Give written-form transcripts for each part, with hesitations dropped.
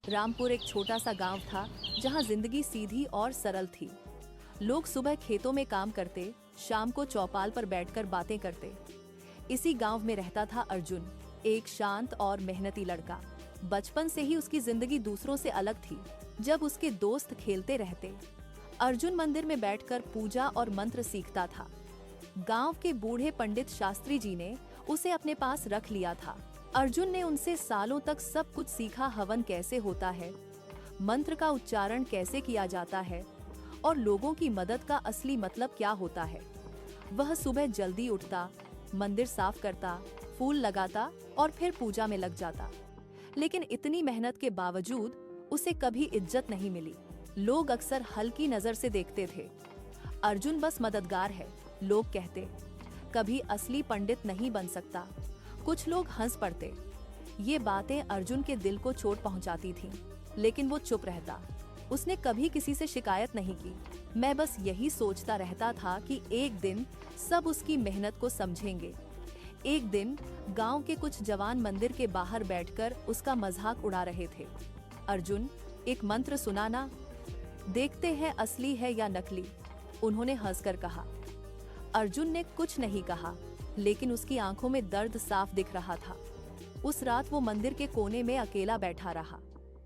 रामपुर एक छोटा सा गांव था जहां जिंदगी सीधी और सरल थी। लोग सुबह खेतों में काम करते, शाम को चौपाल पर बैठकर बातें करते। इसी गांव में रहता था अर्जुन, एक शांत और मेहनती लड़का। बचपन से ही उसकी जिंदगी दूसरों से अलग थी। जब उसके दोस्त खेलते रहते, अर्जुन मंदिर में बैठकर पूजा और मंत्र सीखता था। गांव के बूढ़े पंडित शास्त्री जी ने उसे अपने पास रख लिया था। अर्जुन ने उनसे सालों तक सब कुछ सीखा, हवन कैसे होता है, मंत्र का उच्चारण कैसे किया जाता है और लोगों की मदद का असली मतलब क्या होता है। वह सुबह जल्दी उठता, मंदिर साफ करता, फूल लगाता और फिर पूजा में लग जाता। लेकिन इतनी मेहनत के बावजूद उसे कभी इज्जत नहीं मिली। लोग अक्सर हल्की नजर से देखते थे। अर्जुन बस मददगार है, लोग कहते। कभी असली पंडित नहीं बन सकता। कुछ लोग हंस पड़ते। ये बातें अर्जुन के दिल को चोट पहुंचाती थीं, लेकिन वो चुप रहता। उसने कभी किसी से शिकायत नहीं की। मैं बस यही सोचता रहता था कि एक दिन सब उसकी मेहनत को समझेंगे। एक दिन गांव के कुछ जवान मंदिर के बाहर बैठकर उसका मजाक उड़ा रहे थे। अर्जुन, एक मंत्र सुनाना, देखते हैं असली है या नकली, उन्होंने हंसकर कहा। अर्जुन ने कुछ नहीं कहा, लेकिन उसकी आंखों में दर्द साफ दिख रहा था। उस रात वो मंदिर के कोने में अकेला बैठा रहा।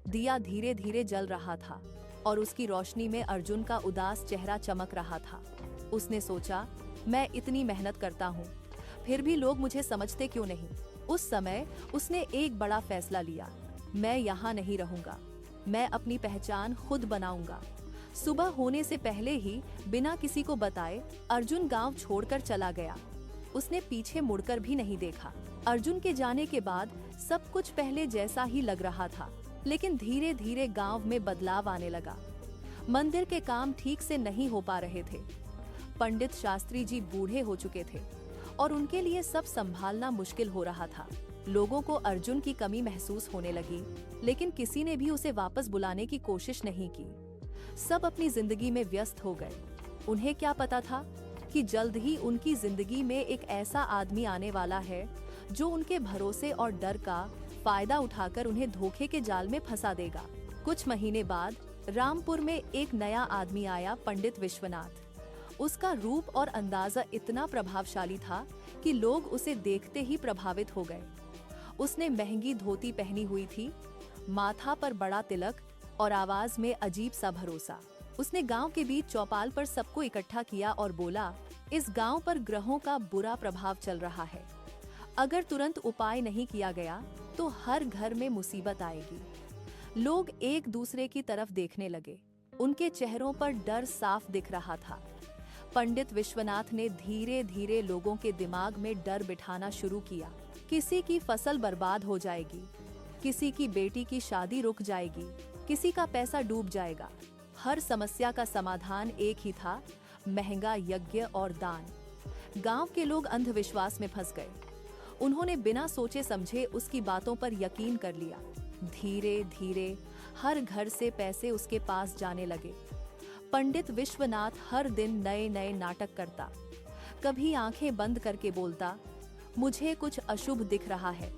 दिया धीरे धीरे जल रहा था और उसकी रोशनी में अर्जुन का उदास चेहरा चमक रहा था। उसने सोचा, मैं इतनी मेहनत करता हूँ, फिर भी लोग मुझे समझते क्यों नहीं। उस समय उसने एक बड़ा फैसला लिया। मैं यहाँ नहीं रहूंगा, मैं अपनी पहचान खुद बनाऊंगा। सुबह होने से पहले ही बिना किसी को बताए अर्जुन गांव छोड़कर चला गया। उसने पीछे मुड़कर भी नहीं देखा। अर्जुन के जाने के बाद सब कुछ पहले जैसा ही लग रहा था, लेकिन धीरे धीरे गांव में बदलाव आने लगा। मंदिर के काम ठीक से नहीं हो पा रहे थे। पंडित शास्त्री जी बूढ़े हो चुके थे और उनके लिए सब संभालना मुश्किल हो रहा था। लोगों को अर्जुन की कमी महसूस होने लगी, लेकिन किसी ने भी उसे वापस बुलाने की कोशिश नहीं की। सब अपनी जिंदगी में व्यस्त हो गए। उन्हें क्या पता था कि जल्द ही उनकी जिंदगी में एक ऐसा आदमी आने वाला है जो उनके भरोसे और डर का फायदा उठाकर उन्हें धोखे के जाल में फंसा देगा। कुछ महीने बाद रामपुर में एक नया आदमी आया, पंडित विश्वनाथ। उसका रूप और अंदाजा इतना प्रभावशाली था कि लोग उसे देखते ही प्रभावित हो गए। उसने महंगी धोती पहनी हुई थी, माथा पर बड़ा तिलक और आवाज में अजीब सा भरोसा। उसने गांव के बीच चौपाल पर सबको इकट्ठा किया और बोला, इस गांव पर ग्रहों का बुरा प्रभाव चल रहा है। अगर तुरंत उपाय नहीं किया गया तो हर घर में मुसीबत आएगी। लोग एक दूसरे की तरफ देखने लगे। उनके चेहरों पर डर साफ दिख रहा था। पंडित विश्वनाथ ने धीरे धीरे लोगों के दिमाग में डर बिठाना शुरू किया। किसी की फसल बर्बाद हो जाएगी, किसी की बेटी की शादी रुक जाएगी, किसी का पैसा डूब जाएगा। हर समस्या का समाधान एक ही था, महंगा यज्ञ और दान। गांव के लोग अंधविश्वास में फंस गए। उन्होंने बिना सोचे समझे उसकी बातों पर यकीन कर लिया। धीरे धीरे हर घर से पैसे उसके पास जाने लगे। पंडित विश्वनाथ हर दिन नए नए नाटक करता। कभी आंखें बंद करके बोलता, मुझे कुछ अशुभ दिख रहा है।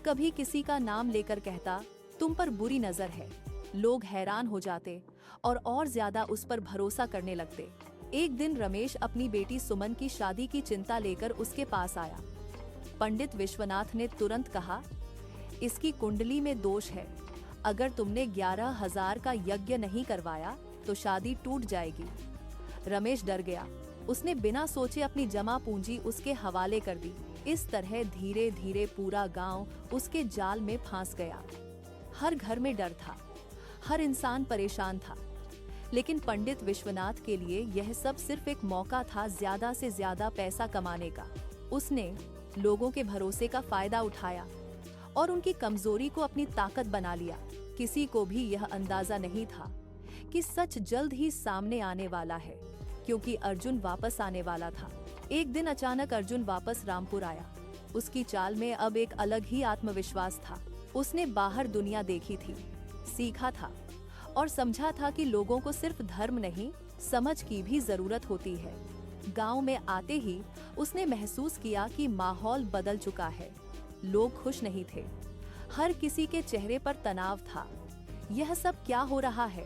कभी किसी का नाम लेकर कहता, तुम पर बुरी नजर है। लोग हैरान हो जाते और ज्यादा उस पर भरोसा करने लगते। एक दिन रमेश अपनी बेटी सुमन की शादी की चिंता लेकर उसके पास आया। पंडित विश्वनाथ ने तुरंत कहा, इसकी कुंडली में दोष है। अगर तुमने 11,000 का यज्ञ नहीं करवाया तो शादी टूट जाएगी। रमेश डर गया। उसने बिना सोचे अपनी जमा पूंजी उसके हवाले कर दी। इस तरह धीरे धीरे पूरा गांव उसके जाल में फंस गया। हर घर में डर था, हर इंसान परेशान था। लेकिन पंडित विश्वनाथ के लिए यह सब सिर्फ एक मौका था ज्यादा से ज्यादा पैसा कमाने का। उसने लोगों के भरोसे का फायदा उठाया और उनकी कमजोरी को अपनी ताकत बना लिया। किसी को भी यह अंदाजा नहीं था कि सच जल्द ही सामने आने वाला है, क्योंकि अर्जुन वापस आने वाला था। एक दिन अचानक अर्जुन वापस रामपुर आया। उसकी चाल में अब एक अलग ही आत्मविश्वास था। उसने बाहर दुनिया देखी थी, सीखा था और समझा था कि लोगों को सिर्फ धर्म नहीं, समझ की भी जरूरत होती है। गांव में आते ही उसने महसूस किया कि माहौल बदल चुका है। लोग खुश नहीं थे, हर किसी के चेहरे पर तनाव था। यह सब क्या हो रहा है?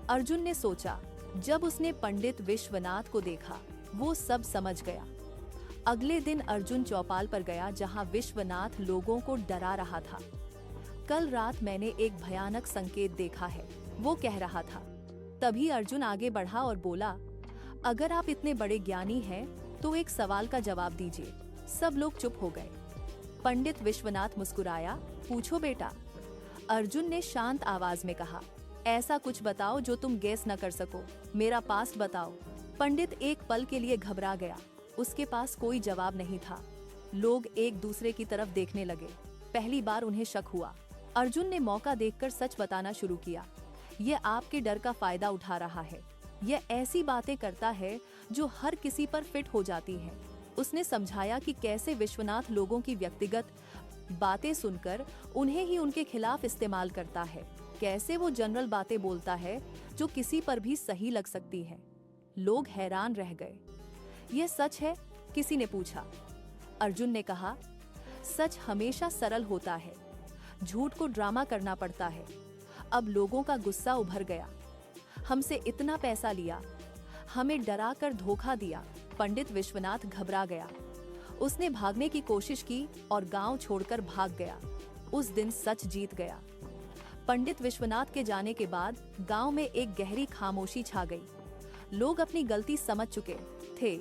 अर्जुन ने सोचा। जब उसने पंडित विश्वनाथ को देखा, वो सब समझ गया। अगले दिन अर्जुन चौपाल पर गया जहां विश्वनाथ लोगों को डरा रहा था। कल रात मैंने एक भयानक संकेत देखा है, वो कह रहा था। तभी अर्जुन आगे बढ़ा और बोला, अगर आप इतने बड़े ज्ञानी हैं, तो एक सवाल का जवाब दीजिए। सब लोग चुप हो गए। पंडित विश्वनाथ मुस्कुराया, पूछो बेटा। अर्जुन ने शांत आवाज में कहा, ऐसा कुछ बताओ जो तुम गेस न कर सको, मेरा पास्ट बताओ। पंडित एक पल के लिए घबरा गया, उसके पास कोई जवाब नहीं था। लोग एक दूसरे की तरफ देखने लगे। पहली बार उन्हें शक हुआ। अर्जुन ने मौका देखकर सच बताना शुरू किया। ये आपके डर का फायदा उठा रहा है। यह ऐसी बातें करता है जो हर किसी पर फिट हो जाती है। उसने समझाया कि कैसे विश्वनाथ लोगों की व्यक्तिगत बातें सुनकर उन्हें ही उनके खिलाफ इस्तेमाल करता है। कैसे वो जनरल बातें बोलता है जो किसी पर भी सही लग सकती है। लोग हैरान रह गए। यह सच है? किसी ने पूछा। अर्जुन ने कहा, सच हमेशा सरल होता है, झूठ को ड्रामा करना पड़ता है। अब लोगों का गुस्सा उभर गया। हमसे इतना पैसा लिया, हमें डरा कर धोखा दिया। पंडित विश्वनाथ घबरा गया। उसने भागने की कोशिश की और गांव छोड़कर भाग गया। उस दिन सच जीत गया। पंडित विश्वनाथ के जाने के बाद गांव में एक गहरी खामोशी छा गई। लोग अपनी गलती समझ चुके थे।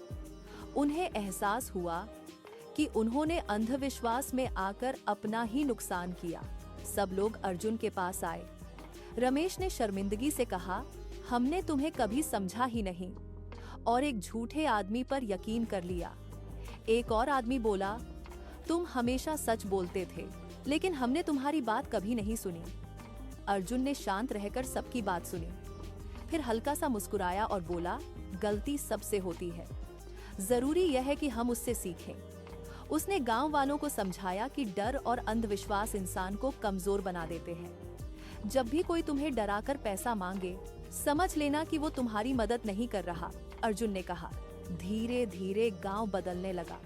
उन्हें एहसास हुआ कि उन्होंने अंधविश्वास में आकर अपना ही नुकसान किया। सब लोग अर्जुन के पास आए। रमेश ने शर्मिंदगी से कहा, हमने तुम्हें कभी समझा ही नहीं और एक झूठे आदमी पर यकीन कर लिया। एक और आदमी बोला, तुम हमेशा सच बोलते थे, लेकिन हमने तुम्हारी बात कभी नहीं सुनी। अर्जुन ने शांत रहकर सबकी बात सुनी, फिर हल्का सा मुस्कुराया और बोला, गलती सबसे होती है, जरूरी यह है कि हम उससे सीखें। उसने गांव वालों को समझाया कि डर और अंधविश्वास इंसान को कमजोर बना देते हैं। जब भी कोई तुम्हें डराकर पैसा मांगे, समझ लेना कि वो तुम्हारी मदद नहीं कर रहा। अर्जुन ने कहा। धीरे धीरे गांव बदलने लगा।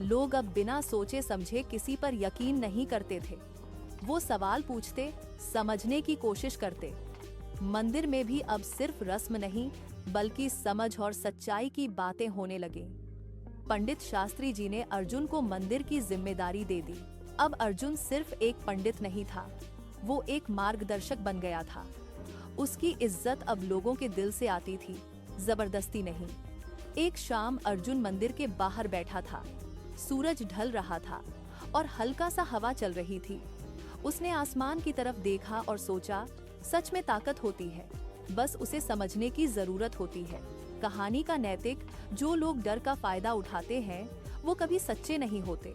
लोग अब बिना सोचे समझे किसी पर यकीन नहीं करते थे। वो सवाल पूछते, समझने की कोशिश करते। मंदिर में भी अब सिर्फ रस्म नहीं, बल्कि समझ और सच्चाई की बातें होने लगी। पंडित शास्त्री जी ने अर्जुन को मंदिर की जिम्मेदारी दे दी। अब अर्जुन सिर्फ एक पंडित नहीं था, वो एक मार्गदर्शक बन गया था। उसकी इज्जत अब लोगों के दिल से आती थी, जबरदस्ती नहीं। एक शाम अर्जुन मंदिर के बाहर बैठा था। सूरज ढल रहा था और हल्का सा हवा चल रही थी। उसने आसमान की तरफ देखा और सोचा, सच में ताकत होती है, बस उसे समझने की जरूरत होती है। कहानी का नैतिक, जो लोग डर का फायदा उठाते हैं, वो कभी सच्चे नहीं होते।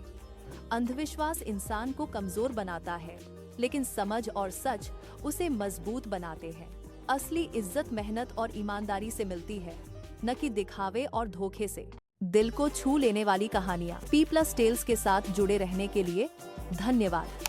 अंधविश्वास इंसान को कमजोर बनाता है, लेकिन समझ और सच उसे मजबूत बनाते हैं। असली इज्जत मेहनत और ईमानदारी से मिलती है, न कि दिखावे और धोखे से। दिल को छू लेने वाली कहानियाँ P+ टेल्स के साथ जुड़े रहने के लिए धन्यवाद।